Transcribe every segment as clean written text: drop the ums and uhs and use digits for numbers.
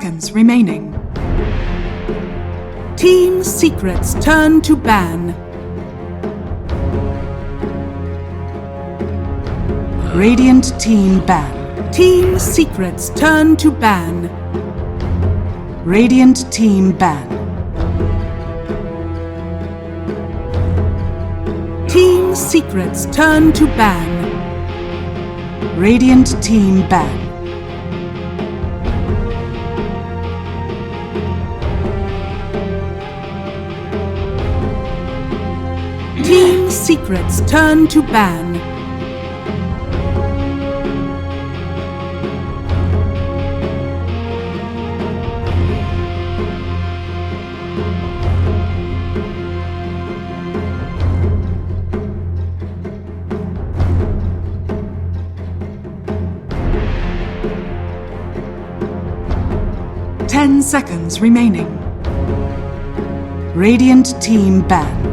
Seconds remaining. Team secrets turn to ban. Radiant team ban. Team secrets turn to ban. Radiant team ban. Team secrets turn to ban. Radiant team ban. Team secrets turn to ban. Ten seconds remaining. Radiant team ban.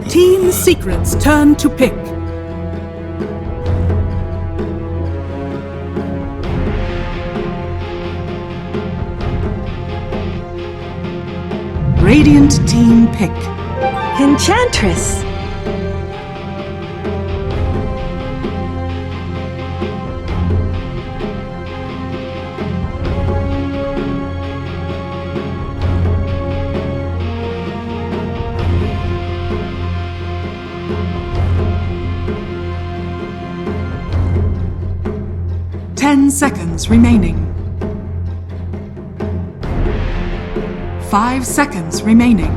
Team secrets turn to pick. Radiant team pick. Enchantress! Seconds remaining. 5 seconds remaining.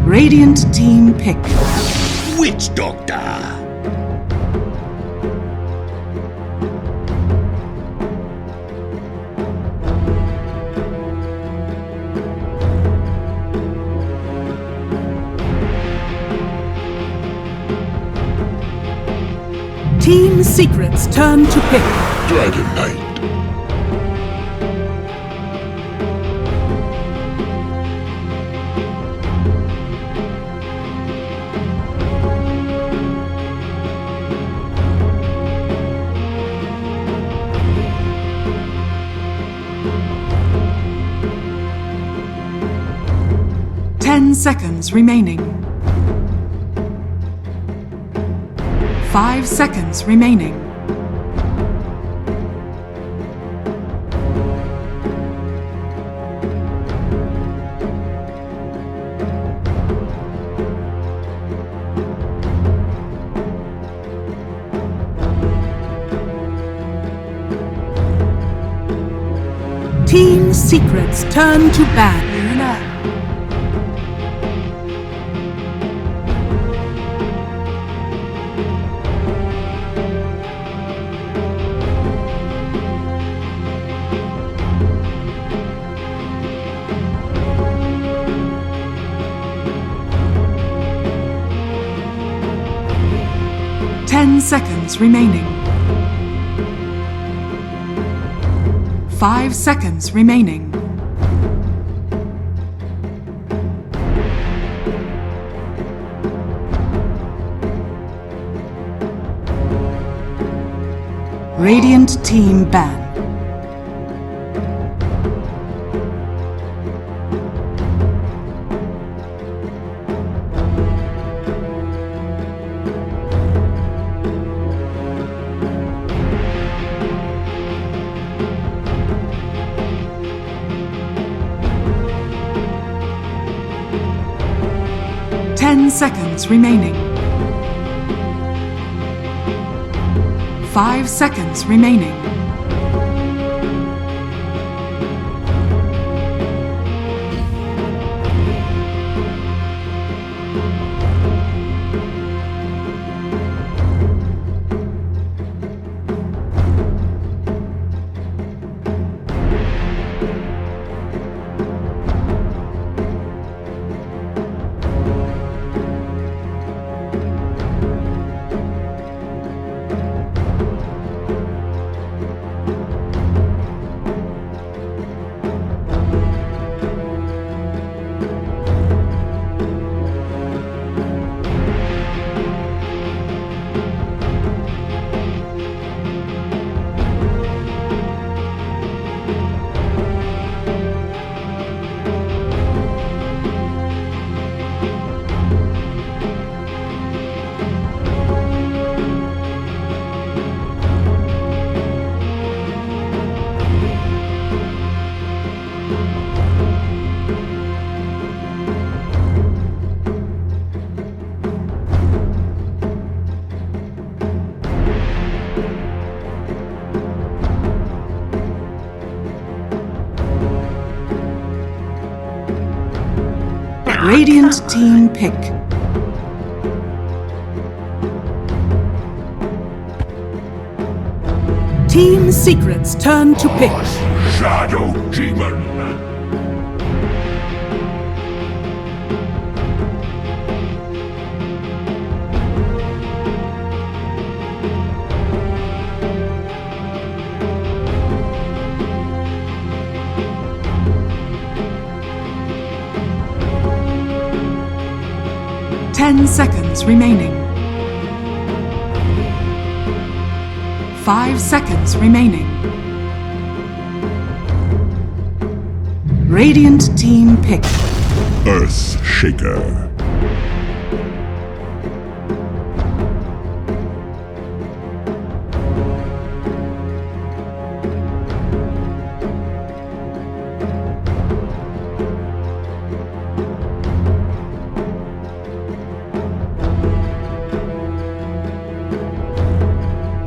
Radiant team pick. Witch Doctor! 'Team secrets turn to pick. Dragon Knight. Ten seconds remaining. 5 seconds remaining. Team secrets turn to ban. 10 seconds remaining. 5 seconds remaining. Radiant team ban. Seconds remaining. 5 seconds remaining. Radiant team pick. Team Secret's turn to pick. Shadow Demon. 10 seconds remaining. 5 seconds remaining. Radiant team pick. Earth Shaker.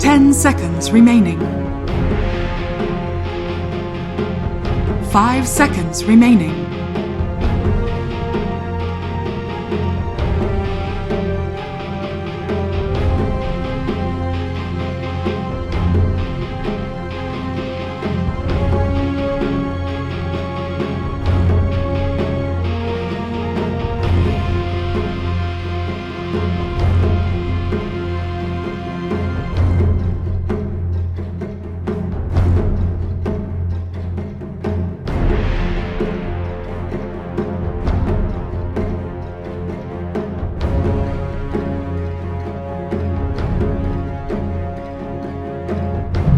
10 seconds remaining. 5 seconds remaining.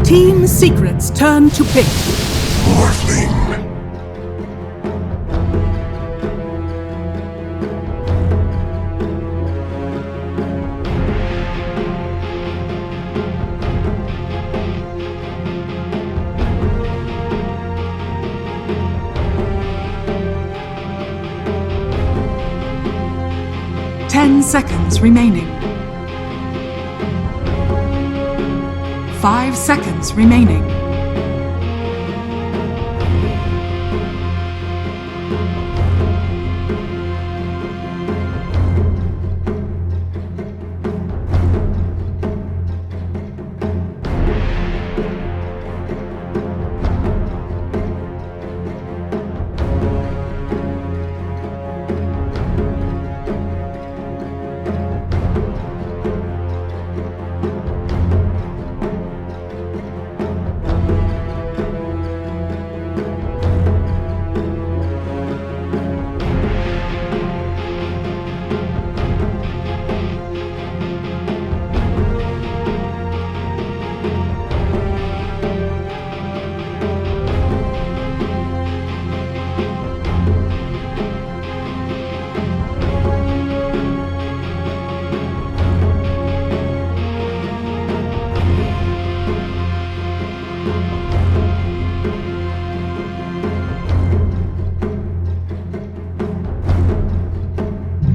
Team Secret's turn to pick. Morphling. 10 seconds remaining. 5 seconds remaining.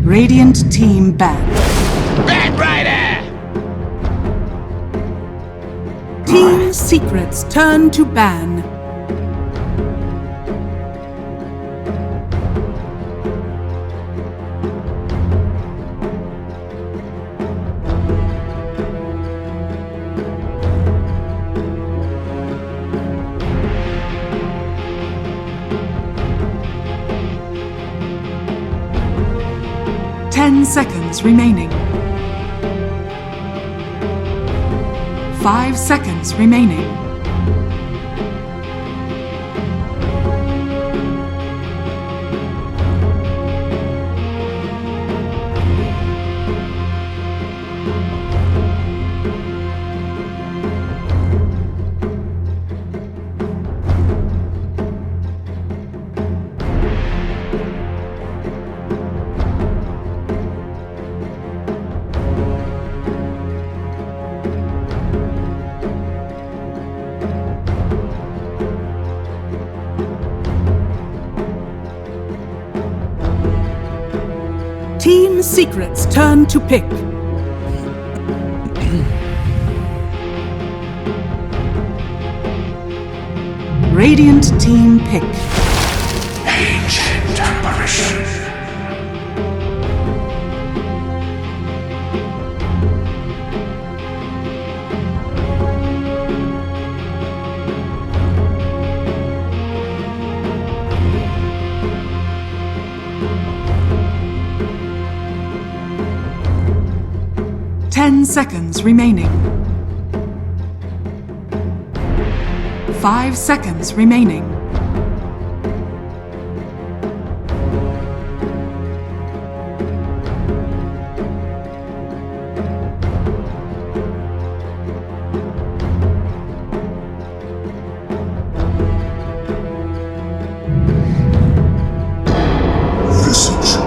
Radiant team banned. Bad Rider! Team Secret's turn to ban. Seconds remaining. 5 seconds remaining. Team Secret's turn to pick. Radiant team pick. Ancient apparition. 10 seconds remaining. 5 seconds remaining.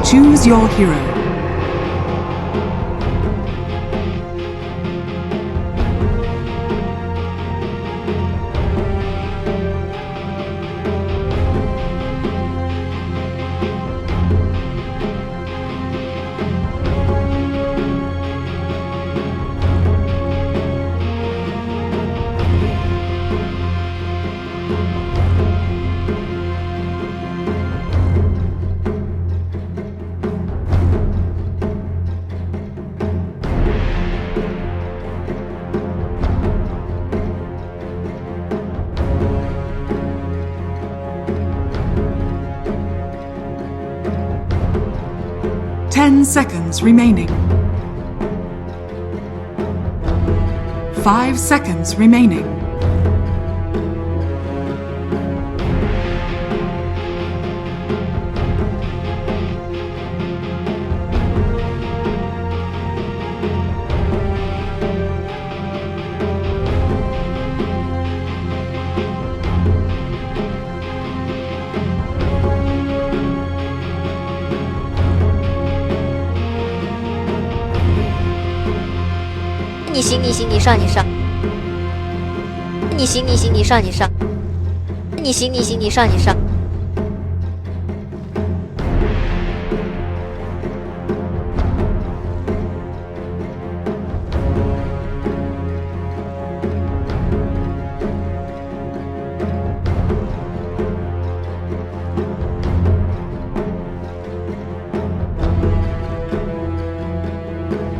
Choose your hero. Ten seconds remaining. 5 seconds remaining.你行你行你上你上，你行你行你上你上，你行你行你上你上。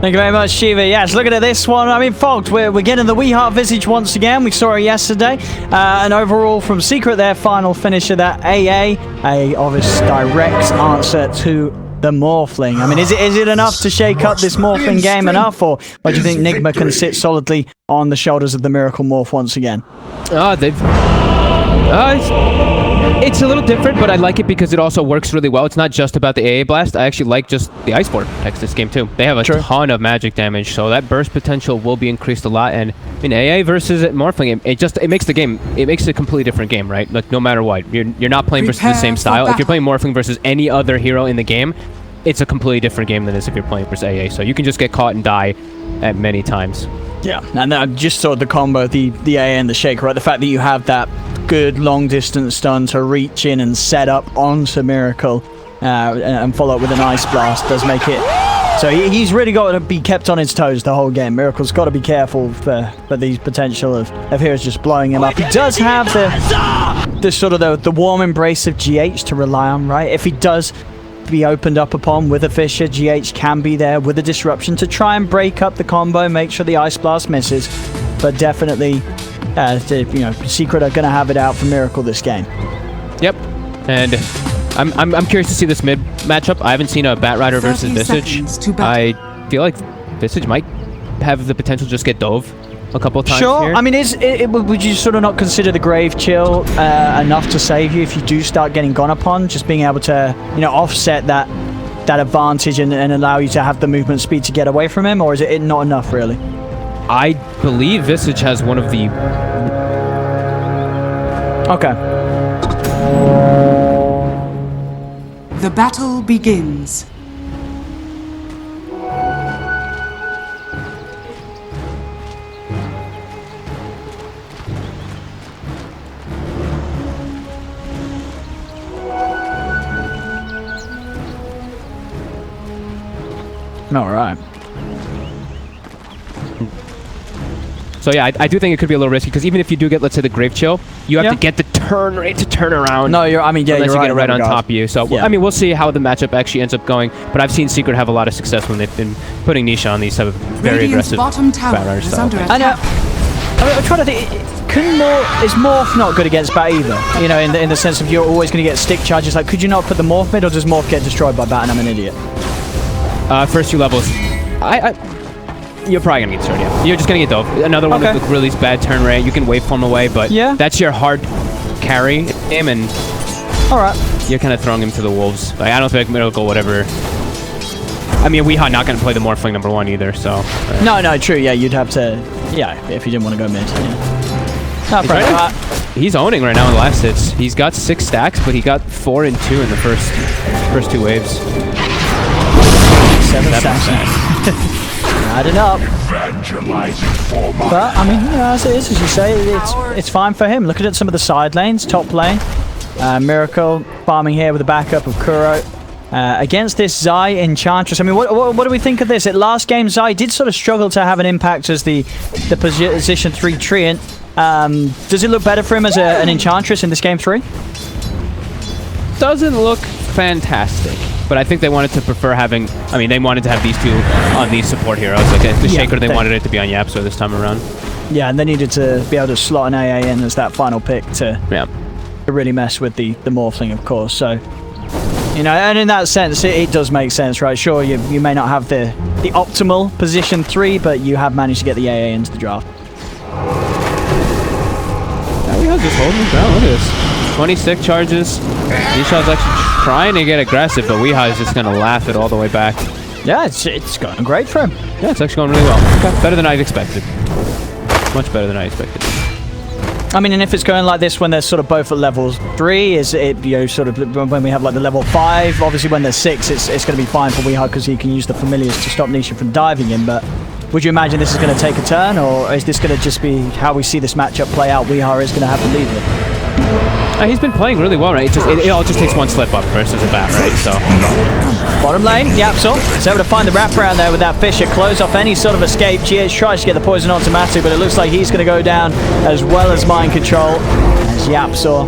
Thank you very much, Shiva. Yes, looking at this one. I mean, folks, we're getting the Wee Heart Visage once again. We saw it yesterday. And overall, from Secret, their final finish of that AA, a obvious direct answer to the Morphling. I mean, is it enough to shake up this Morphling game enough, or do you think Nigma can sit solidly on the shoulders of the Miracle Morph once again? It's a little different, but I like it because it also works really well. It's not just about the AA Blast. I actually like just the Ice Form text this game too. They have a ton of magic damage, so that burst potential will be increased a lot. And I mean, AA versus Morphling, it makes the game, it makes it a completely different game, right? Like no matter what, you're not playing versus the same style. If you're playing Morphling versus any other hero in the game, it's a completely different game than it is if you're playing versus AA. So you can just get caught and die at many times. Yeah, and I just saw the combo, the AA and the Shaker, right? The fact that you have that good long distance stun to reach in and set up onto Miracle and follow up with an Ice Blast does make it. So he's really got to be kept on his toes the whole game. Miracle's got to be careful for these potential of heroes just blowing him up. He does have the sort of the warm embrace of GH to rely on, right? If he does be opened up upon with a Fissure, GH can be there with a disruption to try and break up the combo, make sure the Ice Blast misses. But definitely, Secret are going to have it out for Miracle this game. Yep, and I'm curious to see this mid matchup. I haven't seen a Batrider versus Visage. I feel like Visage might have the potential to just get dove a couple of times. Sure. Here. I mean, would you sort of not consider the Grave Chill enough to save you if you do start getting gone upon? Just being able to, offset that advantage and allow you to have the movement speed to get away from him, or is it not enough really? I believe Visage has one of the... Okay. The battle begins. All right. So yeah, I do think it could be a little risky because even if you do get, let's say, the Grave Chill, you have to get the turn rate to turn around. No, you're right. Unless you get it right on top of you. So I mean, we'll see how the matchup actually ends up going. But I've seen Secret have a lot of success when they've been putting Nisha on these type of very aggressive Batrider style. I know. I'm trying to think. Is Morph not good against Bat either? In the sense of you're always going to get stick charges. Like, could you not put the Morph mid, or does Morph get destroyed by Bat and I'm an idiot? First few levels. You're probably gonna get destroyed, yeah. You're just gonna get dove. Another one with really bad turn rate. You can waveform away, but that's your hard carry him, and you're kind of throwing him to the wolves. Like, I don't think Miracle would ever... I mean, Weehaw not gonna play the Morphling #1 either, so... No, true, yeah, you'd have to... Yeah, if you didn't want to go mid, yeah. He's owning right now in the last hits. He's got 6 stacks, but he got 4 and 2 in the first 2 waves. 7 stacks. Adding up. But, I mean, you know, as it is, as you say, it's fine for him. Looking at some of the side lanes, top lane. Miracle farming here with the backup of Kuro. Against this Zai Enchantress. I mean, what do we think of this? At last game, Zai did sort of struggle to have an impact as the position 3 treant. Does it look better for him as an Enchantress in this game 3? Doesn't look fantastic, but I think they wanted to prefer having... I mean, they wanted to have these two on these support heroes. Like the Shaker, they wanted it to be on Yapso this time around. Yeah, and they needed to be able to slot an AA in as that final pick to really mess with the Morphling, of course. So, you know, and in that sense, it does make sense, right? Sure, you may not have the optimal position 3, but you have managed to get the AA into the draft. Weeha's just holding his ground. Look at this. 26 charges. Nisha's actually trying to get aggressive, but Weeha is just going to laugh it all the way back. Yeah, it's going great for him. Yeah, it's actually going really well. Okay. Better than I expected. Much better than I expected. I mean, and if it's going like this when they're sort of both at level 3, is it, you know, sort of when we have like the level 5, obviously when they're 6, it's going to be fine for Weeha because he can use the familiars to stop Nisha from diving in, but would you imagine this is going to take a turn, or is this going to just be how we see this matchup play out? Weeha is going to have to lead it. He's been playing really well, right? It all just takes one slip up versus a bat, right? So bottom lane, Yapso is able to find the wraparound there with that Fisher, close off any sort of escape. GH tries to get the poison onto Matu, but it looks like he's going to go down as well as Mind Control. As Yapso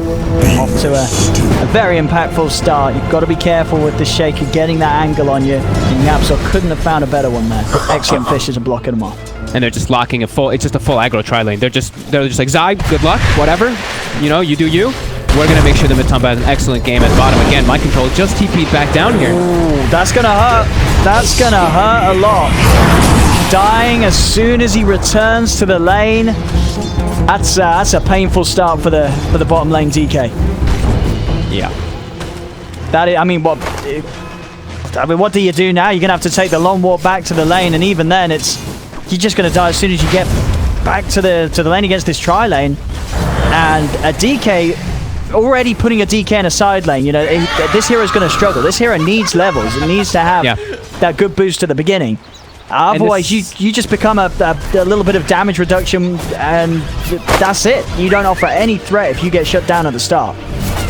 off to a very impactful start. You've got to be careful with the Shaker getting that angle on you, and Yapso couldn't have found a better one there. Excellent Fishers are blocking him off. And they're just locking it's just a full aggro tri lane. They're just like, Zai, good luck, whatever. You know, you do you. We're going to make sure the mid-top has an excellent game at bottom. Again, Mind Control just TP'd back down here. Ooh, that's going to hurt. That's going to hurt a lot. Dying as soon as he returns to the lane. That's a painful start for the bottom lane DK. Yeah. That is, I mean, what do you do now? You're going to have to take the long walk back to the lane, and even then, you're just going to die as soon as you get back to the lane against this tri lane. And a DK, already putting a DK in a side lane, you know, this hero's going to struggle. This hero needs levels. It needs to have that good boost at the beginning. Otherwise, you just become a little bit of damage reduction, and that's it. You don't offer any threat if you get shut down at the start.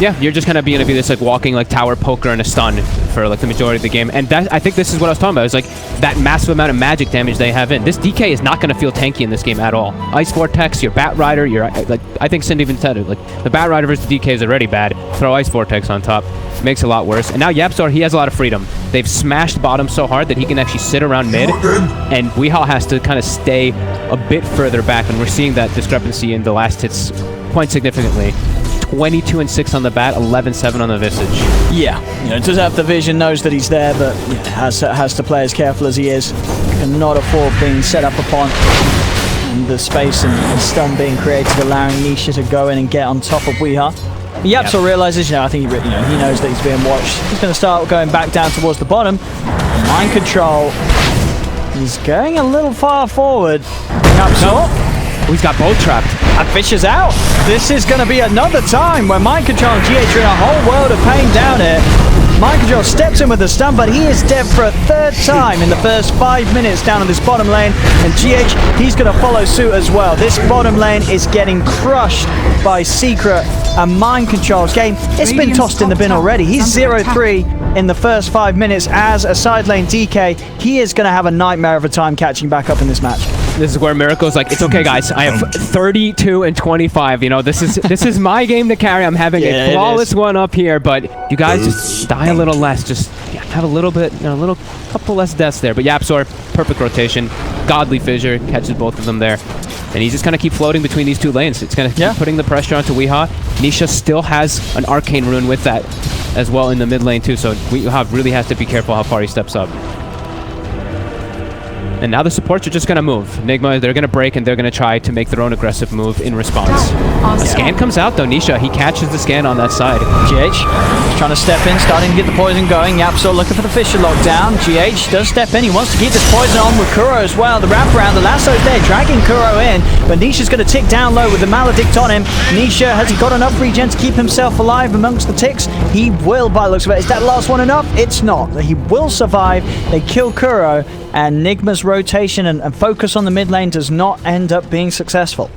Yeah, you're just kind of going to be this like walking like tower poker and a stun for like the majority of the game. And I think this is what I was talking about. It's like that massive amount of magic damage they have in. This DK is not going to feel tanky in this game at all. Ice Vortex, your Bat Rider, like I think Cindy even said it. Like the Bat Rider versus DK is already bad. Throw Ice Vortex on top, makes it a lot worse. And now Yapstar, he has a lot of freedom. They've smashed bottom so hard that he can actually sit around mid, and Weehaw has to kind of stay a bit further back. And we're seeing that discrepancy in the last hits quite significantly. 22 and 6 on the bat, 11-7 on the Visage. Yeah, you know, does have the vision, knows that he's there, but has to play as careful as he is. Cannot afford being set up upon, and the space and stun being created, allowing Nisha to go in and get on top of Weehaw. Yapso realizes, you know, I think he knows that he's being watched. He's going to start going back down towards the bottom. Mind Control. He's going a little far forward. Yapso. He's got both trapped. And Fisher's out. This is going to be another time where Mind Control and GH are in a whole world of pain down here. Mind Control steps in with the stun, but he is dead for a third time in the first 5 minutes down on this bottom lane. And GH, he's going to follow suit as well. This bottom lane is getting crushed by Secret, and Mind Control's game, it's been tossed in the bin already. He's 0-3 in the first 5 minutes as a side lane DK. He is going to have a nightmare of a time catching back up in this match. This is where Miracle's like, it's okay, guys. I have 32 and 25. You know, this is my game to carry. I'm having a flawless one up here, but you guys just die a little less. Just have a little bit, you know, couple less deaths there. But Yapsor, perfect rotation, godly fissure, catches both of them there, and he's just gonna keep floating between these two lanes. It's gonna keep putting the pressure onto Weehaw. Nisha still has an arcane rune with that as well in the mid lane too, so Weehaw really has to be careful how far he steps up. And now the supports are just going to move. Nigma, they're going to break, and they're going to try to make their own aggressive move in response. A scan comes out, though. Nisha, he catches the scan on that side. GH trying to step in, starting to get the poison going. Yapso looking for the Fisher lockdown. GH does step in. He wants to keep this poison on with Kuro as well. The wraparound, the lasso's there, dragging Kuro in. But Nisha's going to tick down low with the Maledict on him. Nisha, has he got enough regen to keep himself alive amongst the ticks? He will, by the looks of it. Is that last one enough? It's not. He will survive. They kill Kuro. And Nigma's rotation and focus on the mid lane does not end up being successful.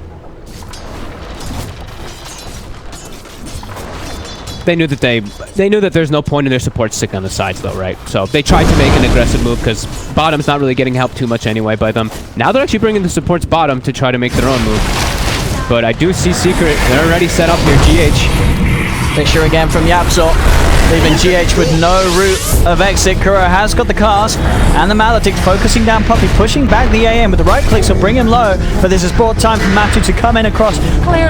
They knew that there's no point in their support sticking on the sides, though, right? So they tried to make an aggressive move because bottom's not really getting helped too much anyway by them. Now they're actually bringing the supports bottom to try to make their own move. But I do see Secret. They're already set up here. GH. Fisher again from Yapso, leaving GH with no route of exit. Kuro has got the cast, and the Maledict focusing down Puppey, pushing back the AM with the right clicks will bring him low, but this has brought time for Matu to come in across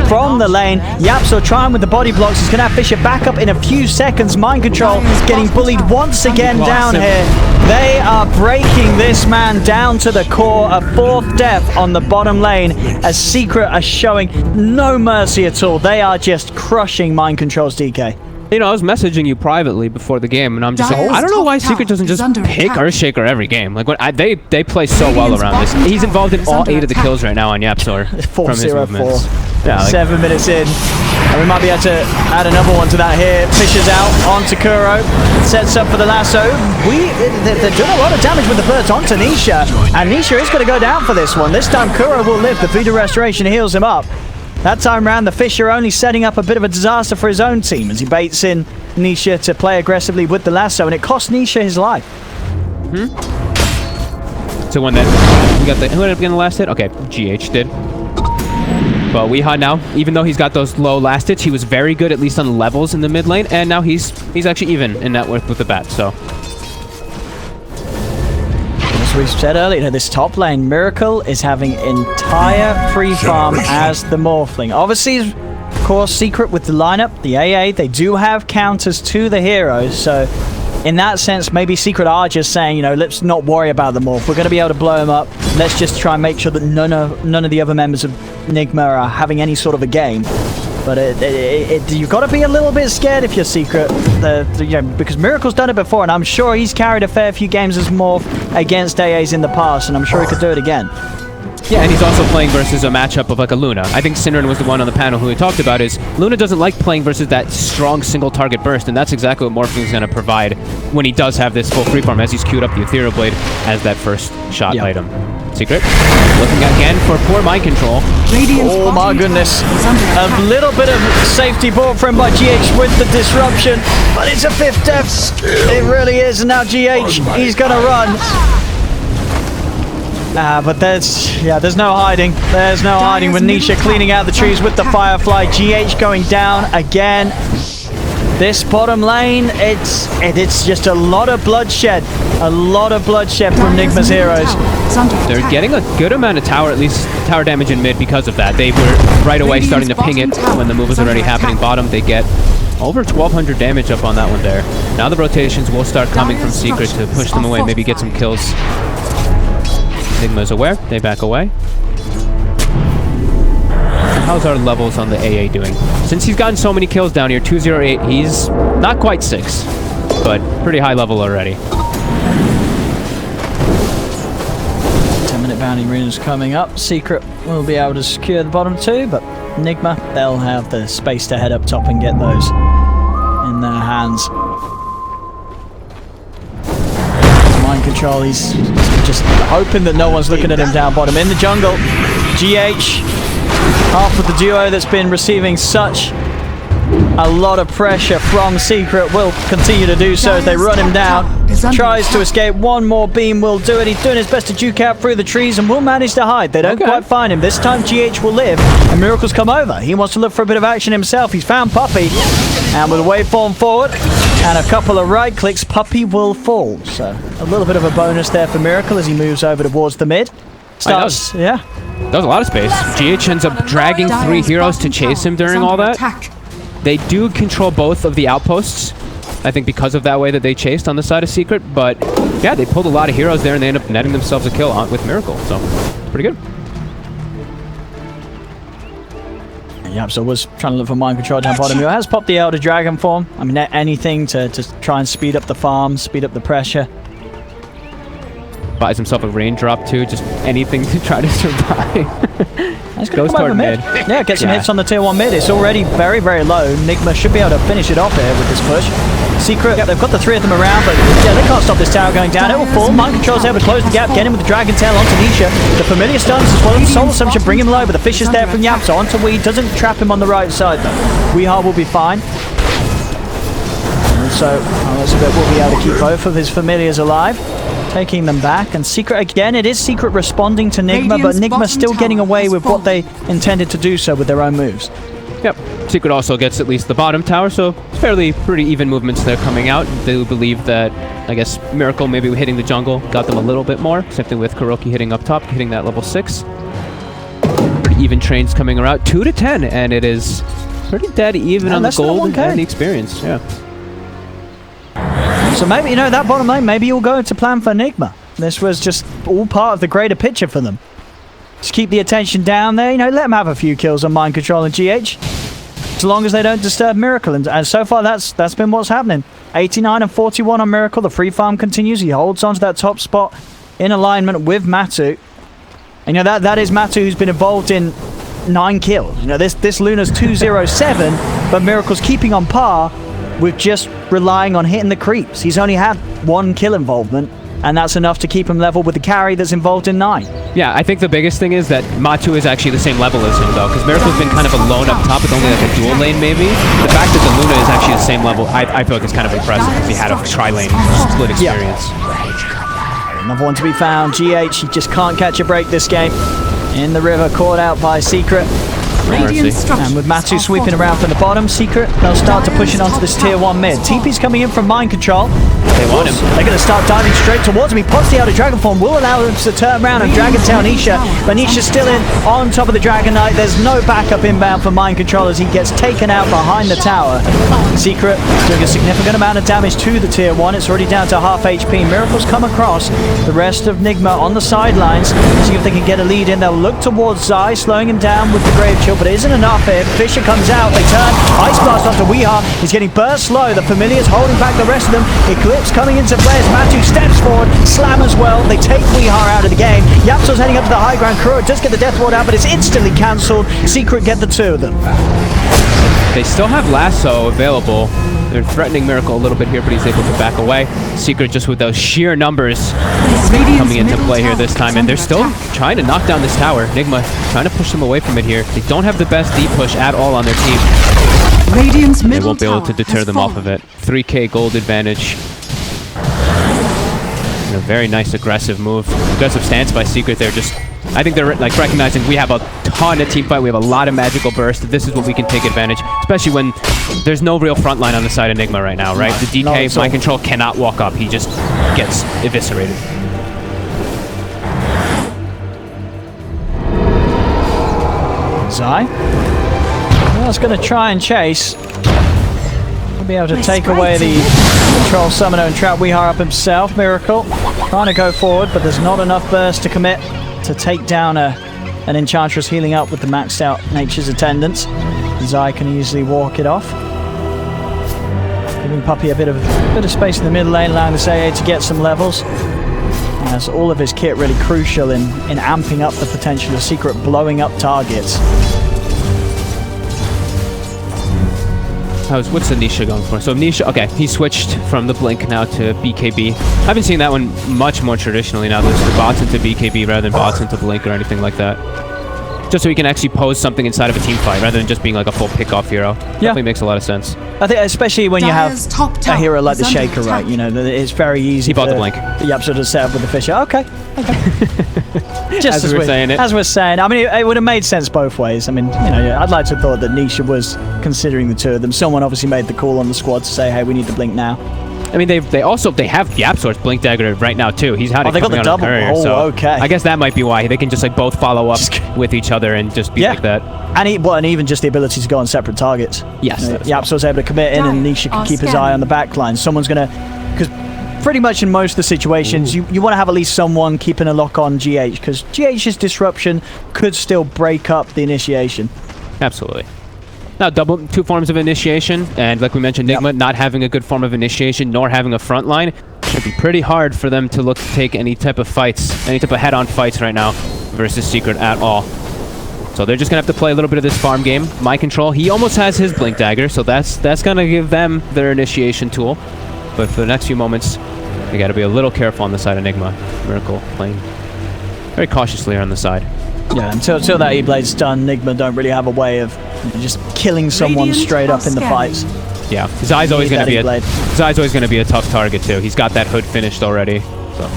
from the lane. Yapso trying with the body blocks. He's going to have Fisher back up in a few seconds. Mind control getting bullied once again down here. They are breaking this man down to the core. A fourth death on the bottom lane as Secret are showing no mercy at all. They are just crushing Mind Control's DK. You know, I was messaging you privately before the game, and I'm just like, I don't know why Secret doesn't just pick Earthshaker every game. Like, they play so well around this. He's involved in all 8 of the kills right now on Yapsor from his movements. Yeah, like, 7 minutes in. And we might be able to add another one to that here. Fisher's out onto Kuro. Sets up for the lasso. They're doing a lot of damage with the burst onto Nisha. And Nisha is going to go down for this one. This time Kuro will live. The Voodoo Restoration heals him up. That time round, the Fisher only setting up a bit of a disaster for his own team as he baits in Nisha to play aggressively with the lasso, and it cost Nisha his life. So when that we got who ended up getting the last hit? Okay, GH did. But Weeha now, even though he's got those low last hits, he was very good at least on levels in the mid lane, and now he's actually even in net worth with the bat. So. As we said earlier, this top lane, Miracle is having entire free farm as the Morphling. Obviously, of course, Secret with the lineup, the AA, they do have counters to the heroes, so in that sense, maybe Secret are just saying, you know, let's not worry about the Morph. We're going to be able to blow him up. Let's just try and make sure that none of the other members of Nigma are having any sort of a game. But you've got to be a little bit scared if you're Secret, because Miracle's done it before, and I'm sure he's carried a fair few games as Morph against AAs in the past, and I'm sure he could do it again. Yeah, and he's also playing versus a matchup of like a Luna. I think Synderen was the one on the panel who we talked about is Luna doesn't like playing versus that strong single target burst, and that's exactly what Morphling is going to provide when he does have this full freeform as he's queued up the Ethereal Blade as that first shot item. Secret looking again for poor mind control. Oh my goodness. A little bit of safety brought for him by GH with the disruption, but it's a 5th death. It really is, and now GH, he's going to run. But there's no hiding. There's no hiding with Nisha cleaning out the trees with the Firefly. GH going down again. This bottom lane, it's just a lot of bloodshed. A lot of bloodshed from Nigma's heroes. They're getting a good amount of tower, at least tower damage in mid because of that. They were right away starting to ping it when the move was already happening. Bottom, they get over 1,200 damage up on that one there. Now the rotations will start coming from Secret to push them away, maybe get some kills. Nigma's aware, they back away. How's our levels on the AA doing? Since he's gotten so many kills down here, 208, he's not quite 6, but pretty high level already. 10-minute bounty runes coming up. Secret will be able to secure the bottom 2, but Nigma, they'll have the space to head up top and get those in their hands. Mind control, he's just hoping that no one's looking at him down bottom. In the jungle, GH, half of the duo that's been receiving such a lot of pressure from Secret will continue to do so as they run him down. Tries to escape. One more beam will do it. He's doing his best to juke out through the trees and will manage to hide. They don't quite find him. This time GH will live and Miracle's come over. He wants to look for a bit of action himself. He's found Puppey, and with a waveform forward and a couple of right clicks, Puppey will fall. So a little bit of a bonus there for Miracle as he moves over towards the mid. Starts, that was a lot of space. GH ends up dragging 3 heroes to chase him during all that. They do control both of the outposts, I think because of that way that they chased on the side of Secret. But yeah, they pulled a lot of heroes there and they end up netting themselves a kill with Miracle. So pretty good. Yep, so was trying to look for mind control down bottom. He has popped the Elder Dragon form. I mean, anything to try and speed up the farm, speed up the pressure. Buys himself a raindrop too, just anything to try to survive. Goes toward mid. Yeah, get some hits on the tier 1 mid. It's already very, very low. Nigma should be able to finish it off here with this push. Secret, they've got the 3 of them around, but yeah, they can't stop this tower going down. It will fall. Mind Control's able to close the gap, get him with the Dragon Tail onto Nisha. The familiar stuns as well. The Soul Assumption bring him low, but the fish is there from Yapso onto Weed. Doesn't trap him on the right side though. Weehar will be fine. And so, Elizabeth will be able to keep both of his familiars alive. Taking them back, and Secret again, it is Secret responding to Nigma, but Nigma still getting away with what they intended to do so with their own moves. Yep. Secret also gets at least the bottom tower, so fairly pretty even movements there coming out. They believe that, I guess, Miracle maybe hitting the jungle got them a little bit more. Same thing with Kuroki hitting up top, hitting that level 6. Pretty even trains coming around, 2 to 10, and it is pretty dead even on the gold and the experience. Yeah. So maybe, you know, that bottom lane, maybe you'll go into plan for Nigma. This was just all part of the greater picture for them. Just keep the attention down there, you know, let them have a few kills on Mind Control and GH. As long as they don't disturb Miracle. And so far, that's been what's happening. 89 and 41 on Miracle. The free farm continues. He holds on to that top spot in alignment with Matu. And, you know, that is Matu who's been involved in 9 kills. You know, this Luna's 207, but Miracle's keeping on par with just relying on hitting the creeps. He's only had 1 kill involvement, and that's enough to keep him level with the carry that's involved in 9. Yeah, I think the biggest thing is that Matu is actually the same level as him, though, because Miracle's been kind of alone up top with only like a dual lane, maybe. The fact that the Luna is actually the same level, I feel like it's kind of impressive if he had a tri-lane split experience. Yeah. Another one to be found. GH, he just can't catch a break this game. In the river, caught out by Secret. And with Matu sweeping around from the bottom, Secret, they'll start to push it onto this tier 1 mid. TP's coming in from Mind Control. They want him. They're going to start diving straight towards him. He pops the Elder Dragon form, will allow him to turn around and Dragon Tail Nisha. But Nisha's still in on top of the Dragon Knight. There's no backup inbound for Mind Control as he gets taken out behind the tower. Secret doing a significant amount of damage to the tier 1. It's already down to half HP. Miracle's come across the rest of Nigma on the sidelines. See if they can get a lead in. They'll look towards Zai, slowing him down with the Grave Chill, but it isn't enough here. Fisher comes out. They turn. Ice Blast onto Weehar. He's getting burst slow. The Familiar's holding back the rest of them. Eclipse coming into play as Matu steps forward. Slam as well. They take Weehar out of the game. Yapso's heading up to the high ground. Kuro does get the Death Ward out, but it's instantly cancelled. Secret get the 2 of them. They still have Lasso available. They're threatening Miracle a little bit here, but he's able to back away. Secret just with those sheer numbers coming into play here this time, and they're still trying to knock down this tower. Nigma trying to push them away from it here. They don't have the best deep push at all on their team. They won't be able to deter them off of it. 3k gold advantage. And a very nice aggressive move. Aggressive stance by Secret there. I think they're like recognizing we have a ton of team fight. We have a lot of magical burst. This is what we can take advantage, especially when there's no real front line on the side of Nigma right now, right? The DK Mind Control cannot walk up. He just gets eviscerated. Zai. Well, it's going to try and chase. He'll be able to take away the Control Summoner and trap Weehar up himself. Miracle trying to go forward, but there's not enough burst to commit to take down an Enchantress healing up with the maxed out Nature's Attendants. Zai can easily walk it off. Giving Puppy a bit of space in the middle lane, allowing this AA to get some levels. As all of his kit really crucial in amping up the potential of Secret blowing up targets. What's the Nisha going for? So Nisha, okay, he switched from the Blink now to BKB. I've been seeing that one much more traditionally now. There's the bots into BKB rather than bots into Blink or anything like that. Just so he can actually pose something inside of a team fight rather than just being like a full pick-off hero. Yeah. Definitely makes a lot of sense. I think especially when you have a hero like the Shaker, right? You know, it's very easy. He bought the Blink. Yep, sort of set up with the Fisher. Okay. Just as we're saying it. As we're saying. I mean, it would have made sense both ways. I mean, you know, I'd like to have thought that Nisha was considering the 2 of them. Someone obviously made the call on the squad to say, hey, we need the Blink now. I mean, they have YapzOr's Blink Dagger right now too. He's had it they got coming the out of double. courier, Oh, so okay. I guess that might be why they can just like both follow up with each other and just be like that. And even just the ability to go on separate targets. Yes. YapzOr's able to commit in, and Nisha can keep his eye on the back line. Someone's gonna, because pretty much in most of the situations, you want to have at least someone keeping a lock on GH, because GH's disruption could still break up the initiation. Absolutely. Now, two forms of initiation, and like we mentioned, Nigma not having a good form of initiation nor having a front line should be pretty hard for them to look to take any type of fights, any type of head-on fights right now versus Secret at all. So they're just gonna have to play a little bit of this farm game. Mind control. He almost has his Blink Dagger, so that's gonna give them their initiation tool. But for the next few moments, they got to be a little careful on the side of Nigma. Miracle playing very cautiously on the side. Yeah, until that E-Blade's done, Nigma don't really have a way of just killing someone straight up in the fights. Yeah, his eye's always going to be a tough target too. He's got that hood finished already. So.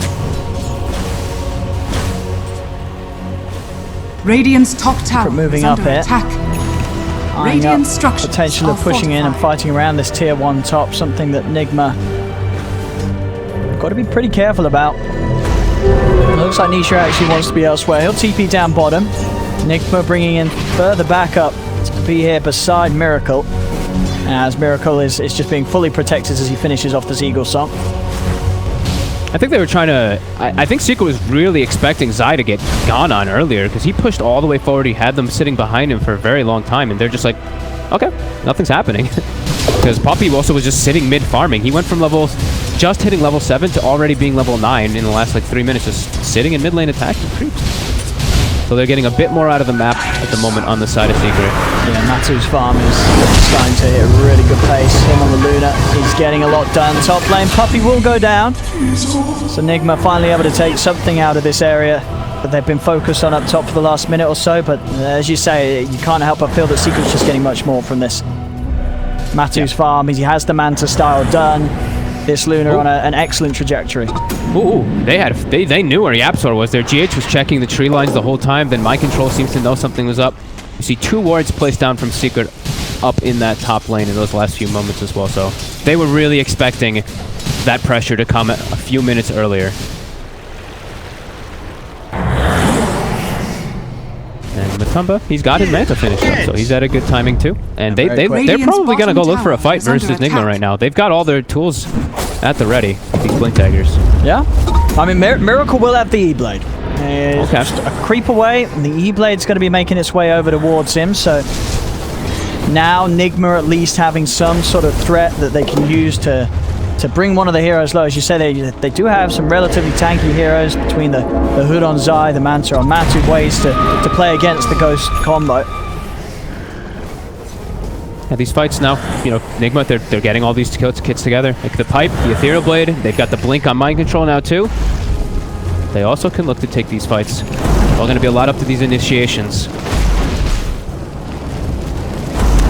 Radiant's top tower moving is up under here. attack. Eyeing Radiant up structures potential of are pushing in and fortified. fighting around this tier 1 top, something that Nigma got to be pretty careful about. Looks like Nisha actually wants to be elsewhere. He'll TP down bottom. Nigma bringing in further back up to be here beside Miracle, as Miracle is just being fully protected as he finishes off the Eagle song. I think they were trying to... I think Secret was really expecting Zai to get gone on earlier, because he pushed all the way forward. He had them sitting behind him for a very long time, and they're just like, okay, nothing's happening. Because Poppy also was just sitting mid-farming. He went from just hitting level 7 to already being level 9 in the last like 3 minutes, just sitting in mid lane attacking creeps. So they're getting a bit more out of the map at the moment on the side of Secret. Yeah, Matu's farm is starting to hit a really good pace. Him on the Luna, he's getting a lot done. Top lane, Puppy will go down. So Nigma finally able to take something out of this area that they've been focused on up top for the last minute or so. But as you say, you can't help but feel that Secret's just getting much more from this. Matu's farm, he has the Manta style done. This Luna on an excellent trajectory. Ooh, they knew where YapzOr was. Their GH was checking the tree lines the whole time. Then Mind Control seems to know something was up. You see 2 wards placed down from Secret up in that top lane in those last few moments as well. So they were really expecting that pressure to come a few minutes earlier. And Matumba, he's got his Manta finished up, so he's at a good timing too. And they're probably going to go look for a fight versus Nigma right now. They've got all their tools at the ready with these Blink Daggers. Yeah? I mean, Miracle will have the E-Blade. Just a creep away, and the E-Blade's going to be making its way over towards him, so now Nigma at least having some sort of threat that they can use to bring one of the heroes low. As you say, they do have some relatively tanky heroes between the Hood on Zai, the Manta on Matu, ways to play against the Ghost combo. Yeah, these fights now, you know, Nigma, they're getting all these kits together. Like the Pipe, the Ethereal Blade, they've got the Blink on Mind Control now too. They also can look to take these fights. It's all going to be a lot up to these initiations.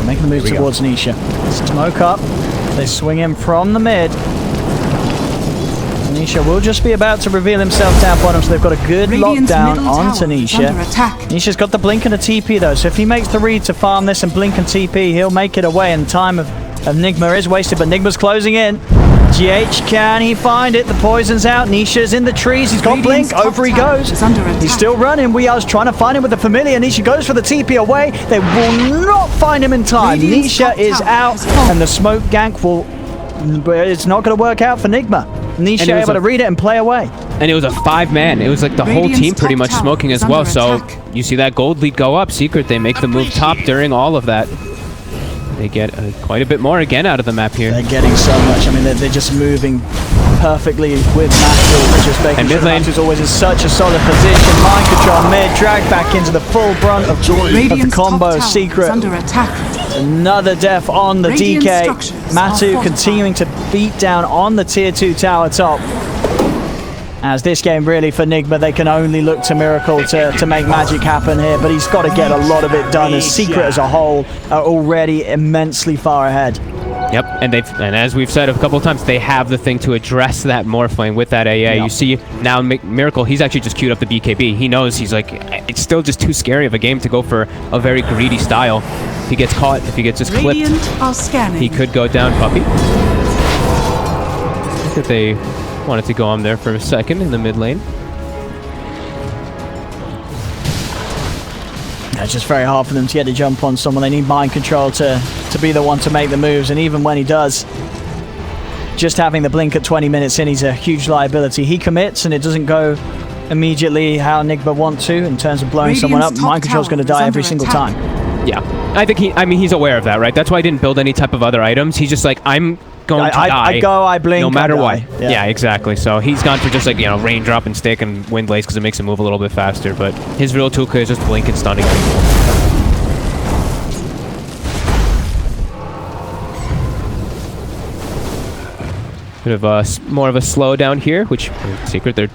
Making the move towards Nisha. Smoke up. They swing him from the mid. Nisha will just be about to reveal himself down bottom, so they've got a good lockdown onto Nisha. Nisha's got the blink and a TP though, so if he makes the read to farm this and blink and TP, he'll make it away, and time of Nigma is wasted, but Nigma's closing in. GH, can he find it? The poison's out. Nisha's in the trees. He's got blink. Over he goes. He's still running. We are trying to find him with the familiar. Nisha goes for the TP away. They will not find him in time. Nisha is out, and the smoke gank will... It's not going to work out for Nigma. Nisha able to read it and play away. And it was a 5-man. It was like the whole team pretty much smoking as well. So you see that gold lead go up. Secret, they make the move top during all of that. They get quite a bit more again out of the map here. They're getting so much. I mean, they're just moving perfectly with Matu. Just making sure Matu's always in such a solid position. Mind control mid, drag back into the full brunt of the combo. Secret. Under attack. Another death on the DK. Matu continuing to beat down on the tier 2 tower top. As this game really for Nigma, they can only look to Miracle to make magic happen here, but he's got to get a lot of it done, as Secret as a whole are already immensely far ahead. Yep, and as we've said a couple of times, they have the thing to address that Morphling with that AA. Yep. You see now Miracle, he's actually just queued up the BKB. He knows, he's like, it's still just too scary of a game to go for a very greedy style. If he gets caught, if he gets just clipped, he could go down, Puppy. that they wanted to go on there for a second in the mid lane. Yeah, it's just very hard for them to get a jump on someone. They need mind control to be the one to make the moves, and even when he does, just having the blink at 20 minutes in, he's a huge liability. He commits and it doesn't go immediately how Nigma want to in terms of blowing someone up. Mind control's going to die every single time. Yeah, I think he's aware of that, right? That's why he didn't build any type of other items. He's just like, I'm going to die. I go, I blink, no matter I what. die. Yeah, exactly. So he's gone for just like, you know, raindrop and stick and wind blaze because it makes him move a little bit faster. But his real toolkit is just blink and stunning people. Bit of more of a slowdown here, which Secret, they're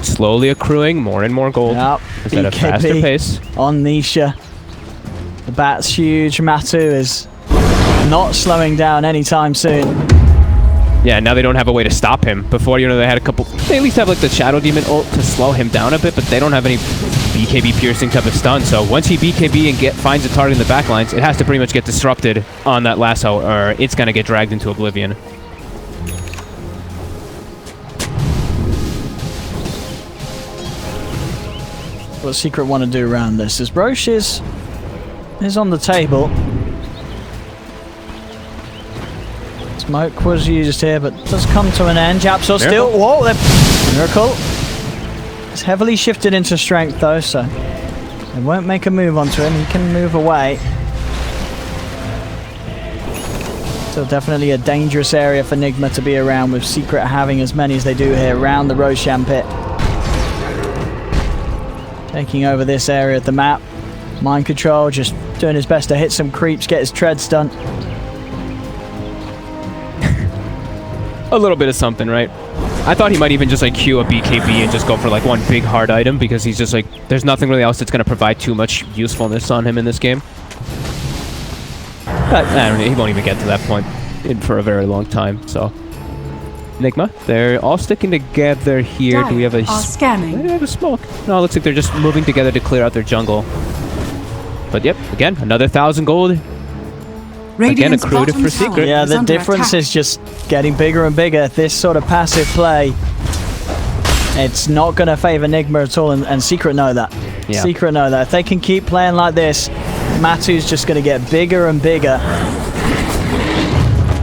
slowly accruing more and more gold. Yep. At a faster pace. On Nisha. The bat's huge. Matu is not slowing down anytime soon. Yeah, now they don't have a way to stop him. Before, you know, they had a couple... They at least have, like, the Shadow Demon ult to slow him down a bit, but they don't have any BKB piercing type of stun. So once he BKB and finds a target in the backlines, it has to pretty much get disrupted on that lasso, or it's going to get dragged into oblivion. What Secret want to do around this is Roche is on the table. Smoke was used here, but does come to an end. Japso still. Whoa! Miracle. It's heavily shifted into strength though, so they won't make a move onto him. He can move away. Still definitely a dangerous area for Nigma to be around, with Secret having as many as they do here around the Roshan pit. Taking over this area of the map. Mind control, just doing his best to hit some creeps, get his treads done. A little bit of something, right? I thought he might even just like queue a BKB and just go for like one big hard item, because he's just like, there's nothing really else that's going to provide too much usefulness on him in this game. But I don't know, he won't even get to that point for a very long time, so. Nigma, they're all sticking together here. Do we have a scanning? Do we have a smoke? No, it looks like they're just moving together to clear out their jungle. But yep, again, another 1,000 gold. Again, accrued for Secret. Yeah, the difference is just getting bigger and bigger. This sort of passive play, it's not going to favor Nigma at all, and Secret know that. Yeah. Secret know that. If they can keep playing like this, Matu's just going to get bigger and bigger.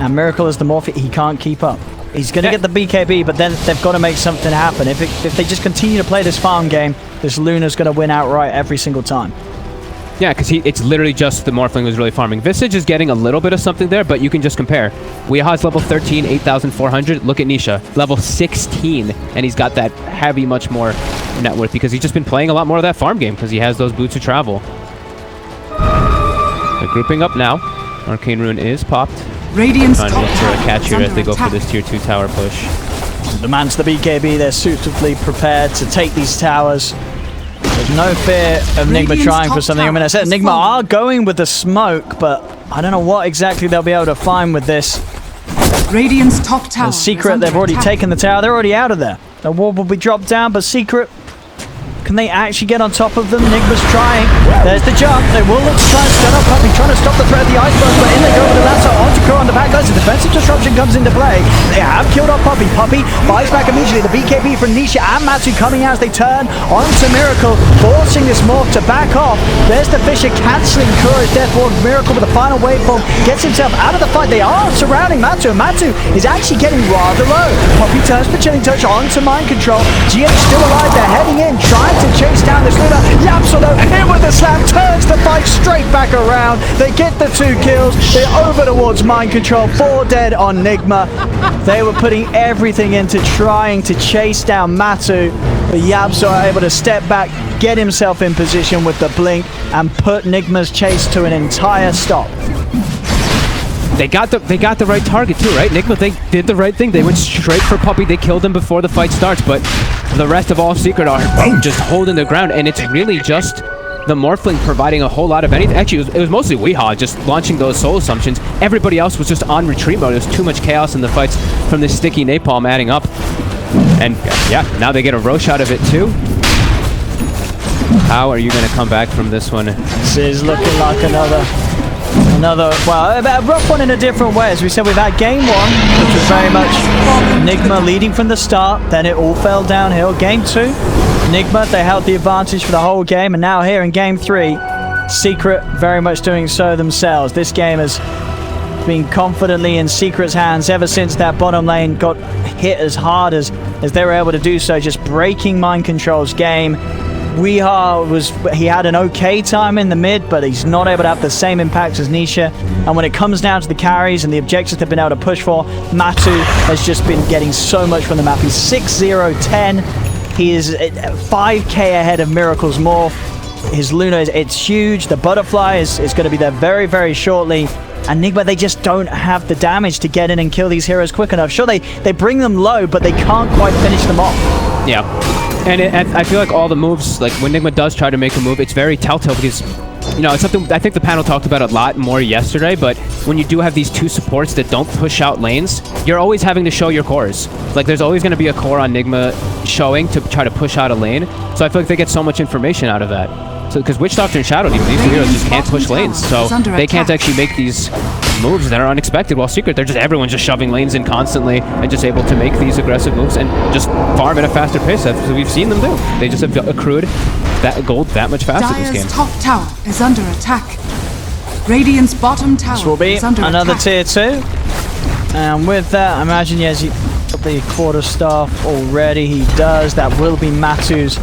And Miracle is the morph, he can't keep up. He's going to get the BKB, but then they've got to make something happen. If they just continue to play this farm game, this Luna's going to win outright every single time. Yeah, because it's literally just the Morphling who's really farming. Visage is getting a little bit of something there, but you can just compare. Weeha's level 13, 8,400. Look at Nisha, level 16, and he's got that heavy, much more net worth because he's just been playing a lot more of that farm game because he has those boots of travel. They're grouping up now. Arcane Rune is popped. Radiant's trying to look for a catch here as they go for this tier 2 tower push. Demands the BKB. They're suitably prepared to take these towers. There's no fear of Nigma trying for something. I mean, I said Nigma are going with the smoke, but I don't know what exactly they'll be able to find with this. Radiant's top tower. The Secret, they've already taken the tower. They're already out of there. The wall will be dropped down, but Secret, can they actually get on top of them? Nigma's trying. There's the jump. They will look to try and stun up Puppy, trying to stop the threat of the iceberg, but in they go with the lasso onto Crow on the back. Guys, the defensive disruption comes into play. They have killed off Puppy. Puppy buys back immediately. The BKB from Nisha and Matsu coming out as they turn onto Miracle, forcing this morph to back off. There's the Fisher cancelling Kuro's death ward. Miracle with a final waveform gets himself out of the fight. They are surrounding Matsu, and Matsu is actually getting rather low. Puppy turns for Chilling Touch onto Mind Control. GH still alive. They're heading in, trying to chase down this Luna. Yapso though, in with the slam, turns the fight straight back around. They get the 2 kills. They're over towards Mind Control. 4 dead on Nigma. They were putting everything into trying to chase down Matu, but Yapso are able to step back, get himself in position with the blink, and put Nigma's chase to an entire stop. They got the right target too, right? Nigma, they did the right thing. They went straight for Puppy. They killed him before the fight starts, but the rest of all Secret are just holding their ground, and it's really just the Morphling providing a whole lot of anything. Actually, it was mostly Weehaw just launching those soul assumptions. Everybody else was just on retreat mode. There was too much chaos in the fights from this sticky napalm adding up. And yeah, now they get a Roche out of it too. How are you going to come back from this one? This is looking like another Another, well, a rough one in a different way. As we said, we've had game 1, which was very much Nigma leading from the start. Then it all fell downhill. Game 2, Nigma, they held the advantage for the whole game. And now here in game 3, Secret very much doing so themselves. This game has been confidently in Secret's hands ever since that bottom lane got hit as hard as they were able to do so, just breaking Mind Control's game. He had an okay time in the mid, but he's not able to have the same impact as Nisha. And when it comes down to the carries and the objectives they've been able to push for, Matu has just been getting so much from the map. He's 6-0-10. He is 5k ahead of Miracle's Morph. His Luna, it's huge. The Butterfly is going to be there very, very shortly. And Nigma, they just don't have the damage to get in and kill these heroes quick enough. Sure, they bring them low, but they can't quite finish them off. Yeah. And I feel like all the moves, like when Nigma does try to make a move, it's very telltale because, you know, it's something I think the panel talked about a lot more yesterday, but when you do have these 2 supports that don't push out lanes, you're always having to show your cores. Like, there's always going to be a core on Nigma showing to try to push out a lane. So I feel like they get so much information out of that. So, because Witch Doctor and Shadow Demon, these 2 heroes just can't push lanes, so they can't actually make these moves that are unexpected. While Secret, everyone's just shoving lanes in constantly and just able to make these aggressive moves and just farm at a faster pace. That's what we've seen them do. They just have accrued that gold that much faster this game. Dire's top tower is under attack. Radiant's bottom tower This will be is under another attack. tier 2. And with that, I imagine, yes, he got the quarter staff already. He does. That will be Matu's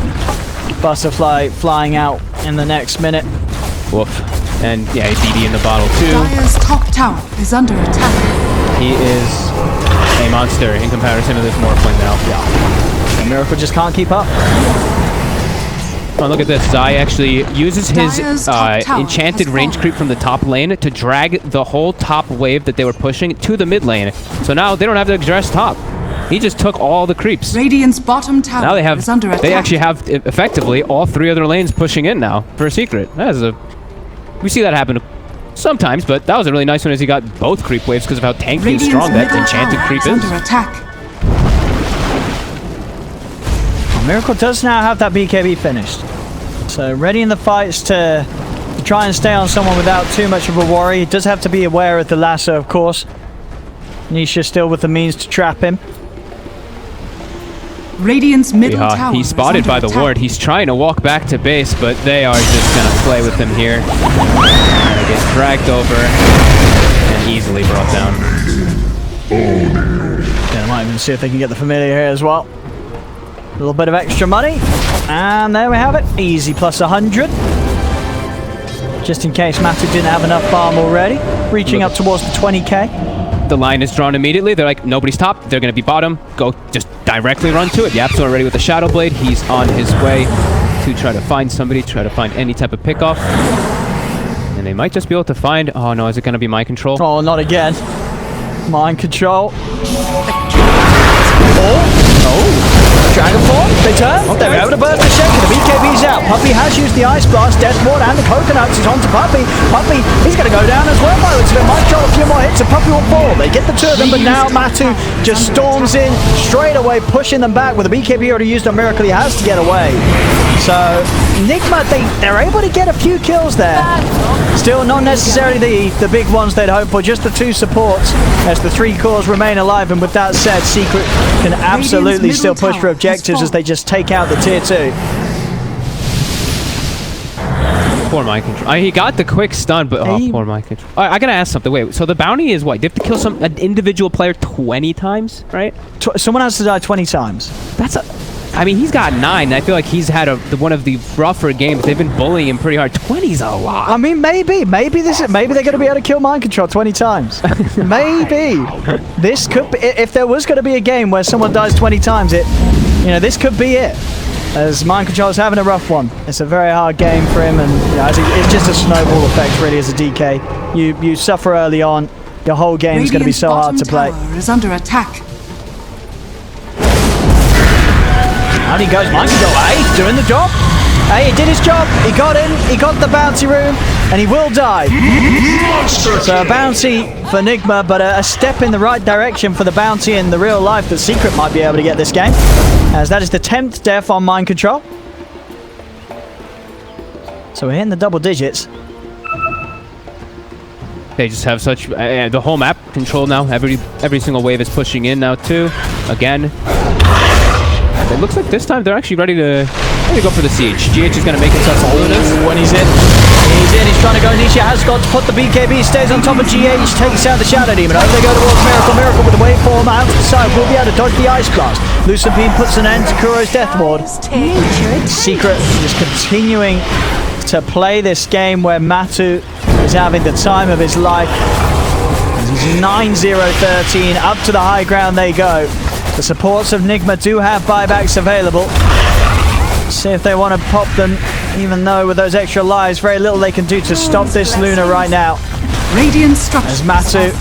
Butterfly flying out in the next minute. Woof. And yeah, DD in the bottle too. Dire's top tower is under attack. He is a monster in comparison to this Morphling now. Yeah. And Miracle just can't keep up. Oh, look at this. Zai actually uses his Dire's top tower enchanted has range fallen. creep from the top lane to drag the whole top wave that they were pushing to the mid lane. So now they don't have to address top. He just took all the creeps. Radiant's bottom tower Now is under attack. they actually have effectively all 3 other lanes pushing in now for a Secret. That is we see that happen sometimes, but that was a really nice one as he got both creep waves because of how tanky and Radiant's strong that middle enchanted tower creep is is. under attack. Miracle does now have that BKB finished. So ready in the fights to try and stay on someone without too much of a worry. He does have to be aware of the lasso, of course. Nisha still with the means to trap him. Radiant's middle tower He's is spotted under by the attack. ward. He's trying to walk back to base, but they are just going to play with him here. Gonna get dragged over and easily brought down. Yeah, I might even see if they can get the familiar here as well. A little bit of extra money. And there we have it. Easy plus 100. Just in case Matu didn't have enough farm already. Reaching up towards the 20k. The line is drawn immediately. They're like, nobody's top. They're going to be bottom. Go just directly run to it. Yap's already with the Shadow Blade. He's on his way to try to find somebody, try to find any type of pickoff. And they might just be able to find... Oh, no. Is it going to be Mind Control? Oh, not again. Mind Control. Dragon Form, they turn. They're able to burn the shaker. The BKB's out. Puppy has used the Ice Blast, Death Ward, and the Coconuts. He's on to Puppy. Puppy, he's going to go down as well by the looks of it. Might control a few more hits, and Puppy will fall. They get the 2 of them, but now Matu just storms in straight away, pushing them back. With the BKB already used on Miracle, he has to get away. So, Nigma, they're able to get a few kills there. Still not necessarily the big ones they'd hoped for, just the 2 supports as the 3 cores remain alive. And with that said, Secret can absolutely still push for objectives as they just take out the tier 2. Poor Mind Control. He got the quick stun, but poor Mind Control. All right, I gotta ask something. Wait, so the bounty is what? You have to kill an individual player 20 times, right? Someone has to die 20 times. That's I mean, he's got 9. I feel like he's had one of the rougher games. They've been bullying him pretty hard. 20's a lot. I mean, maybe they're going to be able to kill Mind Control 20 times. Maybe this could be, if there was going to be a game where someone dies 20 times, this could be it. As Mind Control is having a rough one. It's a very hard game for him, and it's just a snowball effect really as a DK. You suffer early on, your whole game is going to be so hard to play. Tower is under attack. Out he goes, Mind Control, hey, doing the job. Hey, he did his job, he got in, he got the bounty room, and he will die. So a bounty for Nigma, but a step in the right direction for the bounty in the real life that Secret might be able to get this game, as that is the 10th death on Mind Control. So we're hitting the double digits. They just have such the whole map control now. Every single wave is pushing in now too. Again, and it looks like this time they're actually ready to go for the siege. GH is going to make himself some lunas. When he's in, he's trying to go. Nisha has got to put the BKB, stays on top of GH, takes out the Shadow Demon. Over they go towards Miracle. Miracle with the waveform out to the side will be able to dodge the Ice Blast. Lucid Beam puts an end to Kuro's Death Ward. Secret is continuing to play this game where Matu is having the time of his life. He's 9-0-13, up to the high ground they go. The supports of Nigma do have buybacks available. See if they want to pop them, even though with those extra lives, very little they can do to stop this Luna right now. Radiant structures As Matu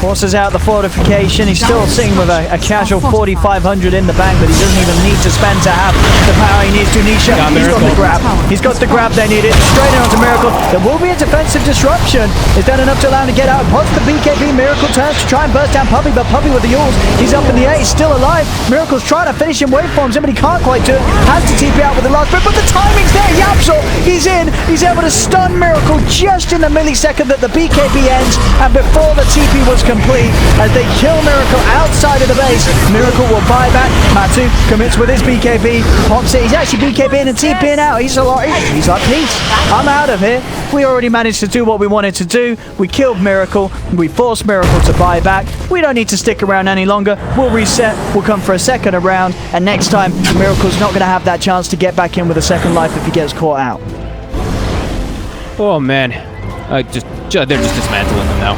forces out the fortification, he's still sitting with a casual 4,500 in the bank, but he doesn't even need to spend to have the power he needs to. Nisha, he's got the grab. He's got the grab they needed. Straight in onto Miracle. There will be a defensive disruption. Is that enough to allow him to get out? Pots the BKB. Miracle turns to try and burst down Puppy, but Puppy with the Yules. He's up in the air. He's still alive. Miracle's trying to finish him waveforms in, but he can't quite do it. Has to TP out with the last bit, but the timing's there. Yapsel, he's in. He's able to stun Miracle just in the millisecond that the BKB ends, and before the TP was complete, as they kill Miracle outside of the base. Miracle will buy back. Matu commits with his BKB, pops it. He's actually BKBing and TPing out. He's like, peace, I'm out of here. We already managed to do what we wanted to do. We killed Miracle. We forced Miracle to buy back. We don't need to stick around any longer. We'll reset. We'll come for a second round, and next time Miracle's not going to have that chance to get back in with a second life if he gets caught out. Oh man, they're just dismantling them now.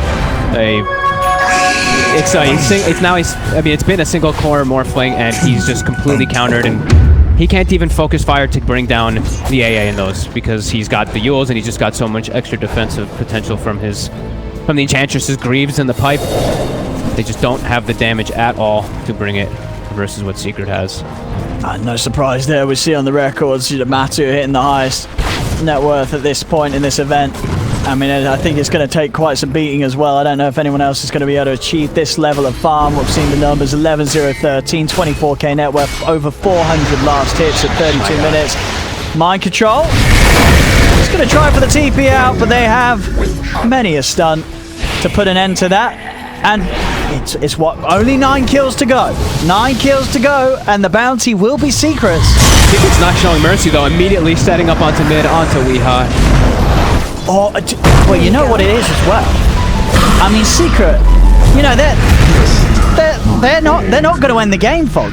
It's been a single core morphling, and he's just completely countered, and he can't even focus fire to bring down the AA in those because he's got the Yules and he's just got so much extra defensive potential from the Enchantress's Greaves in the pipe. They just don't have the damage at all to bring it versus what Secret has. No surprise there. We see on the records Matu hitting the highest net worth at this point in this event. I mean, I think it's going to take quite some beating as well. I don't know if anyone else is going to be able to achieve this level of farm. We've seen the numbers: 11-0-13, 24k net worth, over 400 last hits at 32 minutes. Mind control. He's going to try for the TP out, but they have many a stun to put an end to that. And it's what, only 9 kills to go. 9 kills to go, and the bounty will be Secrets. Secret's not showing mercy though, immediately setting up onto mid, onto Weeha. Oh, well, you know what it is as well. I mean, Secret, you know, they're not going to end the game, Fog.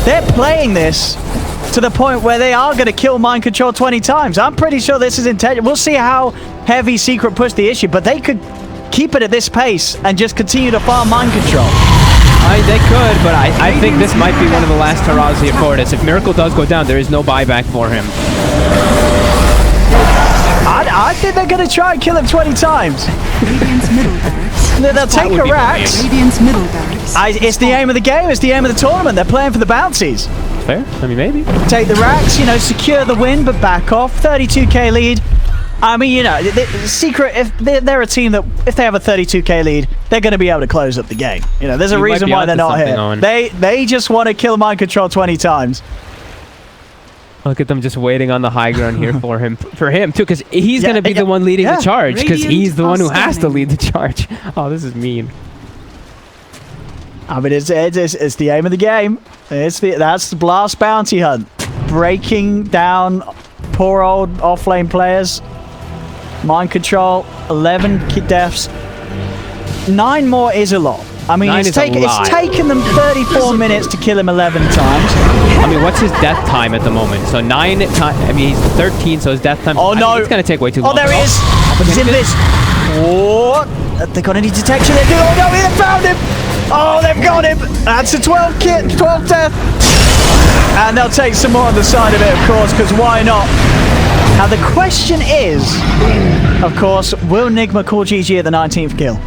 They're playing this to the point where they are going to kill Mind Control 20 times. I'm pretty sure this is intentional. We'll see how heavy Secret push the issue, but they could keep it at this pace and just continue to farm Mind Control. They could, but I think this might be one of the last hurrahs here for this. If Miracle does go down, there is no buyback for him. I think they're going to try and kill him 20 times. Radiant's middle barracks. They'll take a Rax. Radiant's middle barracks. It's the aim of the game. It's the aim of the tournament. They're playing for the bounties. Fair. I mean, maybe. Take the Rax, you know, secure the win, but back off. 32k lead. I mean, you know, Secret, if they're a team that, if they have a 32k lead, they're going to be able to close up the game. You know, there's a reason why they're not here. They just want to kill Mind Control 20 times. Look at them just waiting on the high ground here for him too, because he's going to be the one leading the charge, because he's the one who has to lead the charge. Oh, this is mean. I mean, it's the aim of the game. That's the Blast Bounty Hunt. Breaking down poor old off-lane players. Mind Control, 11 deaths. 9 more is a lot. I mean, it's taken them 34 minutes to kill him 11 times. I mean, what's his death time at the moment? So 9 times. I mean, he's 13, so his death time. Oh no! It's gonna take way too long. Oh, there he is. He's in this. What? They're gonna need detection. Oh no! They found him. Oh, they've got him. That's a 12 death. And they'll take some more on the side of it, of course, because why not? Now the question is, of course, will Nigma call GG at the 19th kill?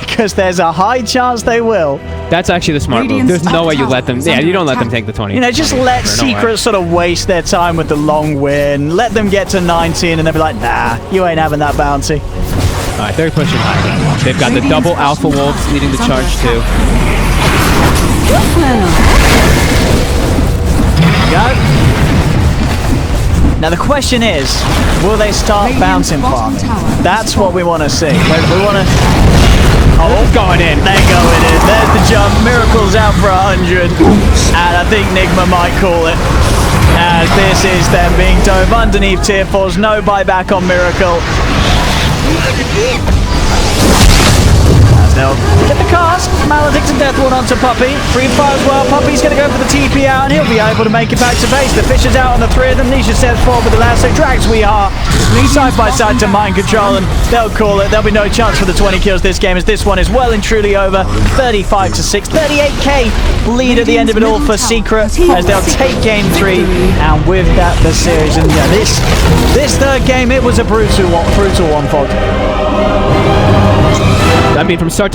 Because there's a high chance they will. That's actually the smart move. There's no way you let them. Yeah, you don't let them take the 20. You know, just let Secret sort of waste their time with the long win. Let them get to 19 and they'll be like, nah, you ain't having that bounty. All right, they're pushing high. They've got the double Alpha Wolves leading the charge too. Go. Now the question is, will they start bouncing farming? That's what we want to see. We want to... Oh, going in. They're going in. There's the jump. Miracle's out for 100. And I think Nigma might call it. As this is them being dove underneath tier 4s. No buyback on Miracle. They'll get the cast. Maledict and Deathward onto Puppy. Free fire as well. Puppy's going to go for the TP out, and he'll be able to make it back to base. The Fisher's out on the 3 of them. Nisha steps forward with the lasso. Drags We Are side by side to mind control, and they'll call it. There'll be no chance for the 20 kills this game, as this one is well and truly over. 35 to 6. 38k lead at the end of it all for Secret, as they'll take game 3, and with that the series. And yeah, this third game, it was a brutal one, Fog. I mean, from start to